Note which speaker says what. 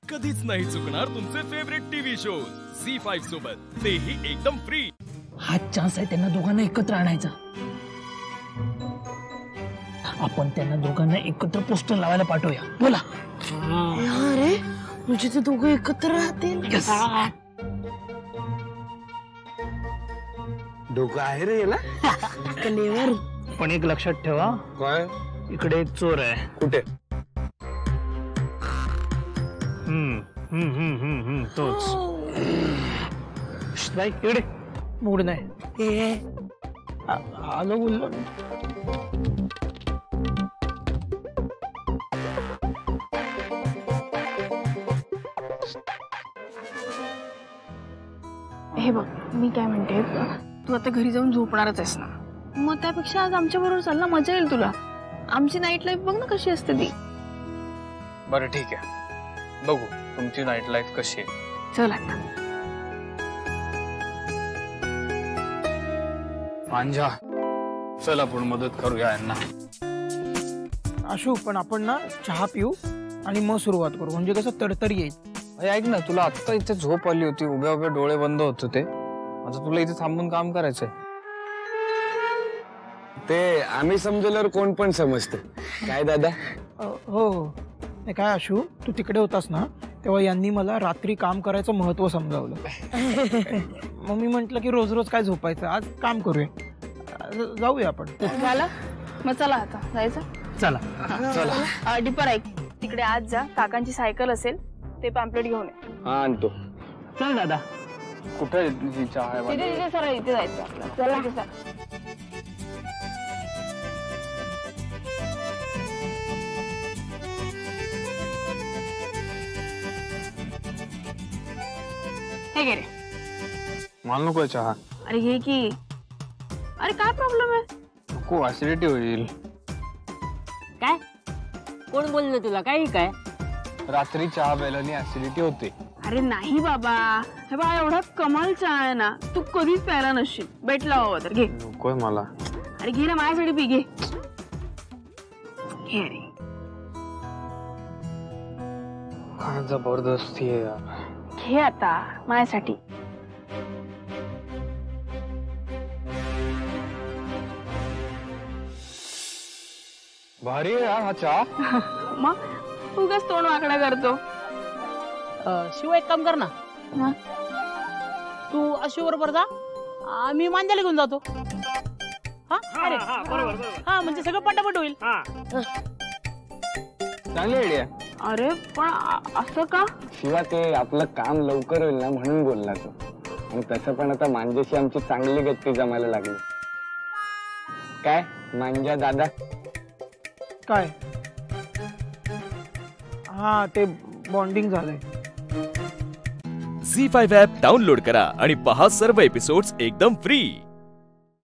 Speaker 1: कधीच नाही चुकणार तुमचे फेवरेट टीव्ही शो झी5 सोबत, तेही एकदम फ्री।
Speaker 2: हा चान्स आहे त्यांना दोघांना एकत्र आणायचा। आपण त्यांना दोघांना एकत्र पोस्टर लावायला पाठवूया। बोला।
Speaker 3: अरे म्हणजे ते दोघं एकत्र राहतील।
Speaker 4: डोकं आहे रे याला।
Speaker 3: कलेवर।
Speaker 2: पण एक लक्षात ठेवा,
Speaker 4: काय
Speaker 2: इकडे एक चोर आहे।
Speaker 4: कुठे?
Speaker 2: तोच। बाई इकडे मूड नाही। आलो बोललो।
Speaker 3: हे बघ, मी काय म्हणते, तू आता घरी जाऊन झोपणारच आहेस ना, मग त्यापेक्षा आज आमच्या बरोबर चाल ना, मजा येईल तुला। आमची नाईट लाईफ बघ ना कशी असते ती।
Speaker 5: बरं ठीक आहे, बघू तुमची नाईट लाईफ कशी आहे।
Speaker 3: चल आता।
Speaker 5: मांजा, चल आपण मदत करूया यांना।
Speaker 2: आशू, पण आपण ना चहा पिऊ आणि मग सुरुवात करू, म्हणजे कसं तडतडी येईल।
Speaker 5: अरे ऐक ना, तुला आत्ता इथे झोप आली होती, उभ्या उभ्या डोळे बंद होत होते, आता तुला इथे थांबून काम करायचंय।
Speaker 4: ते आम्ही समजल्यावर कोण पण समजते काय दादा?
Speaker 2: हो नाही काय आशू, तू तिकडे होतास ना तेव्हा यांनी मला रात्री काम करायचं महत्व समजावलं। मग मी म्हंटल की रोज रोज काय झोपायचं, आज काम करूया, जाऊया आपण।
Speaker 3: झालं मग, चला आता जायचं।
Speaker 2: चला
Speaker 3: चला। डिपर ऐक, तिकडे आज जा, काकांची सायकल असेल ते पॅम्पलेट घेऊन ये।
Speaker 4: हा आणतो।
Speaker 2: चल दादा।
Speaker 5: कुठे ही चहा आहे?
Speaker 3: तिथे सरळ इथे जायचं आपलं। चला की सर। हे घे रे।
Speaker 5: मला नको चहा।
Speaker 3: अरे घे की। अरे काय प्रॉब्लेम आहे?
Speaker 5: नको, ऍसिडिटी होईल।
Speaker 6: काय? कोण बोललं तुला? काही काय?
Speaker 5: रात्री चहा प्यायल्याने ऍसिडिटी होते।
Speaker 3: अरे नाही बाबा, हे बा एवढा कमाल चहा आहे ना, तू कधीच प्यायला नसशील। बेट लावा तर घे।
Speaker 5: नकोय मला।
Speaker 3: अरे घे ना, माझ्यासाठी पी, घे घे रे।
Speaker 5: काय जबरदस्ती आहे यार।
Speaker 3: घे आता माझ्यासाठी।
Speaker 5: भारी आहे यार हा चहा।
Speaker 3: मग उगाच तोंड वाकडा करतो।
Speaker 6: शिव एक काम कर ना,
Speaker 3: हा?
Speaker 6: तू अशी बरोबर जा, मी मांद्याला घेऊन जातो। हा अरे हा, म्हणजे सगळं पटापट होईल।
Speaker 5: चांगली आयडिया।
Speaker 3: अरे पण असं का?
Speaker 4: शिवा ते आपलं काम लवकर होईल ना म्हणून बोलला तो, आणि तसं पण आता मांजेशी आमची चांगली गट्टी जमायला लागली। काय मांजा दादा?
Speaker 2: काय? हा ते बॉन्डिंग झालंय।
Speaker 1: झी5 ॲप डाउनलोड करा आणि पहा सर्व एपिसोड्स एकदम फ्री।